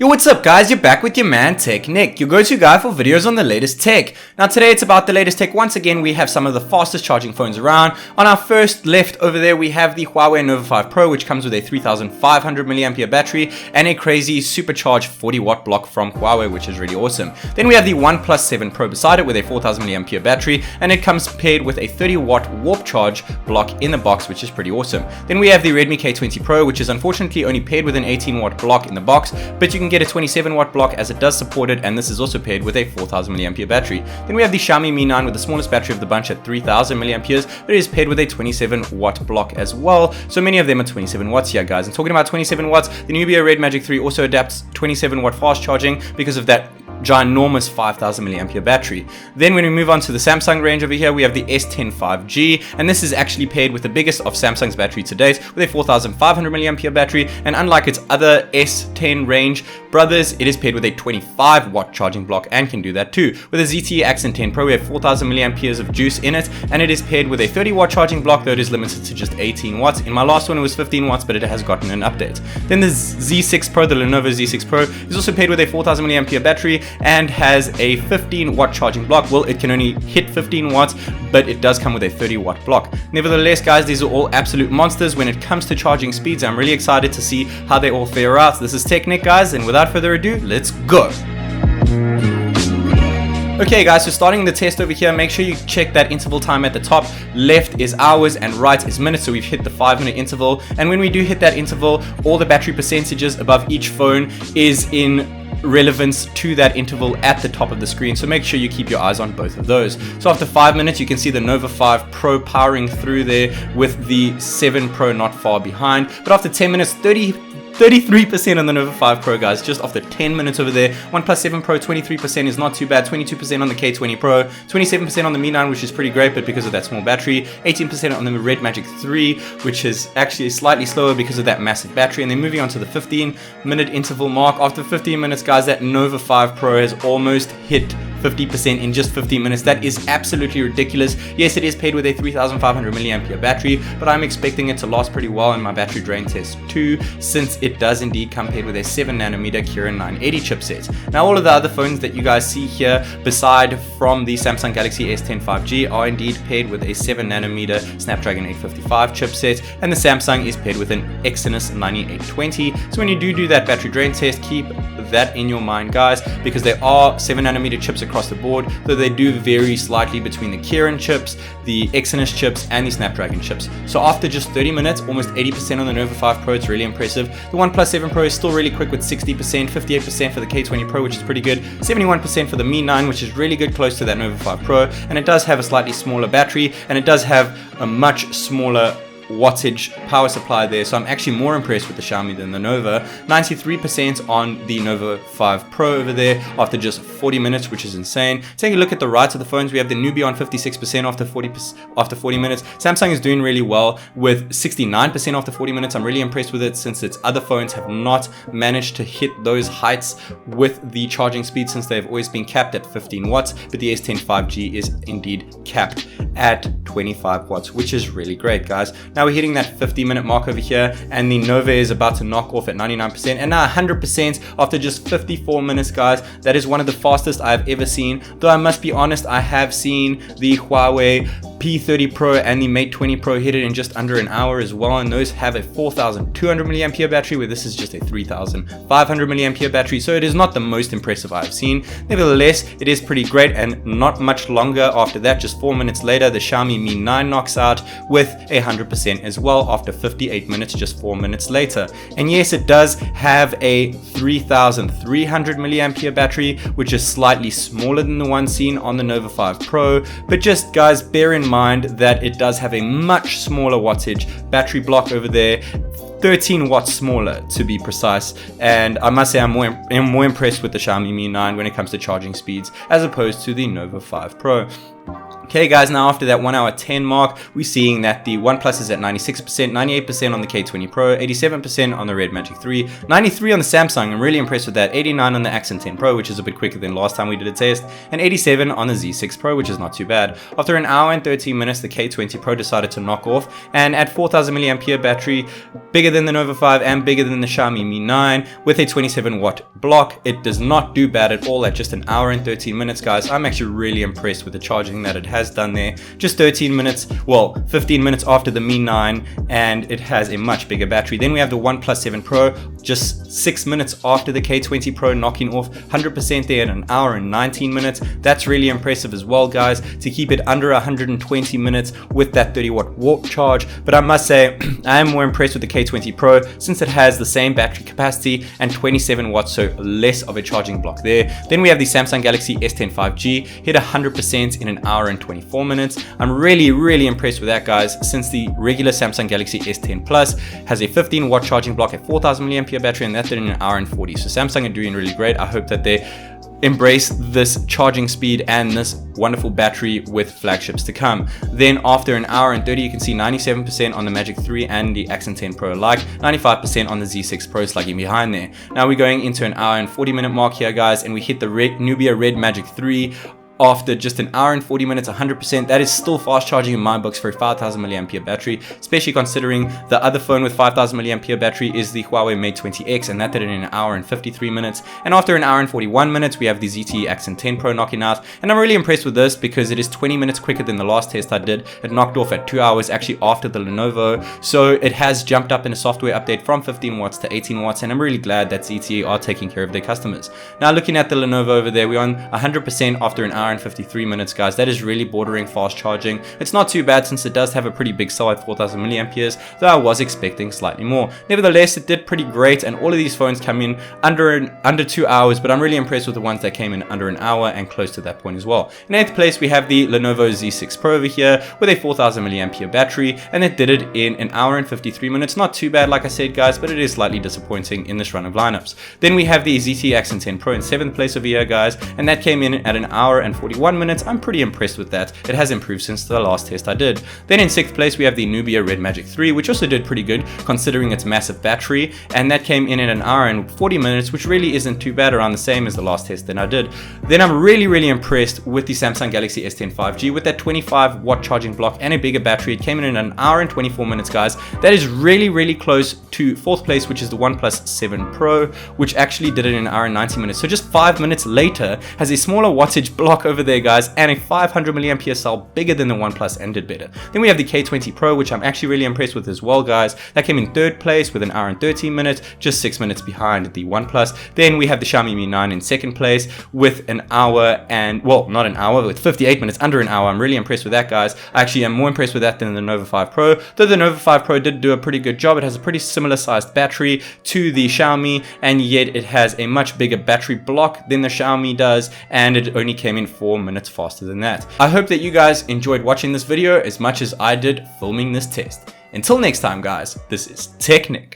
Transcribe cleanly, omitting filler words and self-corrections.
Yo, what's up guys, you're back with your man TechNick, your go-to guy for videos on the latest tech. Now today it's about the latest tech. Once again we have some of the fastest charging phones around. On our first left over there we have the Huawei Nova 5 Pro, which comes with a 3500 mAh battery and a crazy supercharged 40 watt block from Huawei, which is really awesome. Then we have the 1+7Pro beside it with a 4000 mAh battery, and it comes paired with a 30 watt warp charge block in the box, which is pretty awesome. Then we have the Redmi K20 Pro, which is unfortunately only paired with an 18 watt block in the box, but you can get a 27 watt block as it does support it, and this is also paired with a 4000 mAh battery. Then we have the Xiaomi Mi9 with the smallest battery of the bunch at 3000 mAh, but it is paired with a 27 watt block as well. So many of them are 27 watts here, guys. And talking about 27 watts, the Nubia Red Magic 3 also adapts 27 watt fast charging because of that ginormous 5000 mAh battery. Then when we move on to the Samsung range over here, we have the S10 5G, and this is actually paired with the biggest of Samsung's battery to date with a 4500 mAh battery, and unlike its other S10 range brothers, it is paired with a 25 watt charging block and can do that too. With a ZTE Axon 10 Pro, we have 4000 mAh of juice in it, and it is paired with a 30 watt charging block, though it is limited to just 18 watts. In my last one it was 15 watts, but it has gotten an update. Then the Z6 Pro, the Lenovo Z6 Pro, is also paired with a 4000 mAh battery and has a 15 watt charging block. Well, it can only hit 15 watts, but it does come with a 30 watt block. Nevertheless, guys, these are all absolute monsters when it comes to charging speeds. I'm really excited to see how they all fare out. This is TechNick, guys, and without further ado, let's go. Okay guys, so starting the test over here, make sure you check that interval time at the top. Left is hours and right is minutes, so we've hit the 5-minute interval. And when we do hit that interval, all the battery percentages above each phone is in relevance to that interval at the top of the screen, so make sure you keep your eyes on both of those. So after 5 minutes, you can see the Nova 5 Pro powering through there with the 7 Pro not far behind. But after 10 minutes, 33% on the Nova 5 Pro, guys, just after 10 minutes over there. 1+7Pro, 23% is not too bad. 22% on the K20 Pro, 27% on the Mi9, which is pretty great, but because of that small battery. 18% on the Red Magic 3, which is actually slightly slower because of that massive battery. And then moving on to the 15-minute interval mark. After 15 minutes, guys, that Nova 5 Pro has almost hit 50% in just 15 minutes. That is absolutely ridiculous. Yes, it is paired with a 3500 mAh battery, but I'm expecting it to last pretty well in my battery drain test too, since it does indeed come paired with a 7nm Kirin 980 chipset. Now all of the other phones that you guys see here, beside from the Samsung Galaxy S10 5G, are indeed paired with a 7nm Snapdragon 855 chipset, and the Samsung is paired with an Exynos 9820. So when you do that battery drain test, keep that in your mind, guys, because there are 7nm chips across the board, though they do vary slightly between the Kirin chips, the Exynos chips, and the Snapdragon chips. So after just 30 minutes, almost 80% on the Nova 5 Pro. It's really impressive. The 1+7Pro is still really quick with 60%, 58% for the K20 Pro, which is pretty good, 71% for the Mi9, which is really good, close to that Nova 5 Pro, and it does have a slightly smaller battery, and it does have a much smaller wattage power supply there, so I'm actually more impressed with the Xiaomi than the Nova. 93% on the Nova 5 Pro over there after just 40 minutes, which is insane. Taking a look at the right of the phones, we have the Nubia on 56% after 40 minutes. Samsung is doing really well with 69% after 40 minutes. I'm really impressed with it, since its other phones have not managed to hit those heights with the charging speed, since they've always been capped at 15 watts, but the S10 5G is indeed capped at 25 watts, which is really great, guys. Now we're hitting that 50-minute mark over here, and the Nova is about to knock off at 99%, and now 100% after just 54 minutes, guys. That is one of the fastest I've ever seen, though I must be honest, I have seen the Huawei P30 Pro and the Mate 20 Pro hit it in just under an hour as well, and those have a 4200 mAh battery, where this is just a 3500 mAh battery, so it is not the most impressive I've seen. Nevertheless, it is pretty great, and not much longer after that, just 4 minutes later, the Xiaomi Mi9 knocks out with 100% as well after 58 minutes, just 4 minutes later. And yes, it does have a 3300 mAh battery, which is slightly smaller than the one seen on the Nova 5 Pro, but just, guys, bear in mind that it does have a much smaller wattage battery block over there, 13 watts smaller to be precise, and I must say I'm more impressed with the Xiaomi Mi 9 when it comes to charging speeds as opposed to the Nova 5 Pro. Okay guys, now after that 1 hour 10 mark, we're seeing that the OnePlus is at 96%, 98% on the K20 Pro, 87% on the Red Magic 3, 93 on the Samsung, I'm really impressed with that, 89 on the Axon 10 Pro, which is a bit quicker than last time we did a test, and 87 on the Z6 Pro, which is not too bad. After an hour and 13 minutes, the K20 Pro decided to knock off, and at 4000 mAh battery, bigger than the Nova 5 and bigger than the Xiaomi Mi 9, with a 27 watt block, it does not do bad at all at just an hour and 13 minutes, guys. I'm actually really impressed with the charging that it has done there. Just 13 minutes, well, 15 minutes after the Mi 9, and it has a much bigger battery. Then we have the 1+7 Pro, just 6 minutes after the K20 Pro, knocking off 100% there in an hour and 19 minutes. That's really impressive as well, guys, to keep it under 120 minutes with that 30 watt warp charge. But I must say, I am more impressed with the K20 Pro since it has the same battery capacity and 27 watts, so less of a charging block there. Then we have the Samsung Galaxy S10 5G, hit 100% in an hour and 24 minutes. I'm really impressed with that, guys, since the regular Samsung Galaxy S10 Plus has a 15 watt charging block at 4000 mAh battery, and that did in an hour and 40. So Samsung are doing really great. I hope that they embrace this charging speed and this wonderful battery with flagships to come. Then after an hour and 30, you can see 97% on the Magic 3 and the Axon 10 Pro alike, 95% on the Z6 Pro slugging behind there. Now we're going into an hour and 40 minute mark here, guys, and we hit the Nubia Red Magic 3 after just an hour and 40 minutes, 100%. That is still fast charging in my books for a 5000 mAh battery, especially considering the other phone with 5000 mAh battery is the Huawei Mate 20X, and that did it in an hour and 53 minutes. And after an hour and 41 minutes, we have the ZTE Axon 10 Pro knocking out, and I'm really impressed with this because it is 20 minutes quicker than the last test I did. It knocked off at 2 hours actually after the Lenovo, so it has jumped up in a software update from 15 watts to 18 watts, and I'm really glad that ZTE are taking care of their customers. Now looking at the Lenovo over there, we're on 100% after an hour and 53 minutes, guys. That is really bordering fast charging. It's not too bad since it does have a pretty big cell at 4000 mAh, though I was expecting slightly more. Nevertheless, it did pretty great, and all of these phones come in under 2 hours, but I'm really impressed with the ones that came in under an hour and close to that point as well. In 8th place, we have the Lenovo Z6 Pro over here with a 4000 mAh battery, and it did it in an hour and 53 minutes. Not too bad, like I said, guys, but it is slightly disappointing in this run of lineups. Then we have the ZTE Axon 10 Pro in 7th place over here, guys, and that came in at an hour and 41 minutes. I'm pretty impressed with that. It has improved since the last test I did. Then in 6th place, we have the Nubia Red Magic 3, which also did pretty good considering its massive battery, and that came in at an hour and 40 minutes, which really isn't too bad, around the same as the last test that I did. Then I'm really impressed with the Samsung Galaxy S10 5G with that 25 watt charging block and a bigger battery. It came in an hour and 24 minutes, guys. That is really close to 4th place, which is the 1+7 Pro, which actually did it in an hour and 90 minutes. So just 5 minutes later, has a smaller wattage block over there, guys, and a 500 mAh cell bigger than the OnePlus and did better. Then we have the K20 Pro, which I'm actually really impressed with as well, guys. That came in 3rd place with an hour and 13 minutes, just 6 minutes behind the OnePlus. Then we have the Xiaomi Mi 9 in 2nd place with an hour and, well, not an hour, with 58 minutes, under an hour. I'm really impressed with that, guys. I actually am more impressed with that than the Nova 5 Pro, though the Nova 5 Pro did do a pretty good job. It has a pretty similar sized battery to the Xiaomi, and yet it has a much bigger battery block than the Xiaomi does, and it only came in 4 minutes faster than that. I hope that you guys enjoyed watching this video as much as I did filming this test. Until next time, guys, this is TechNick.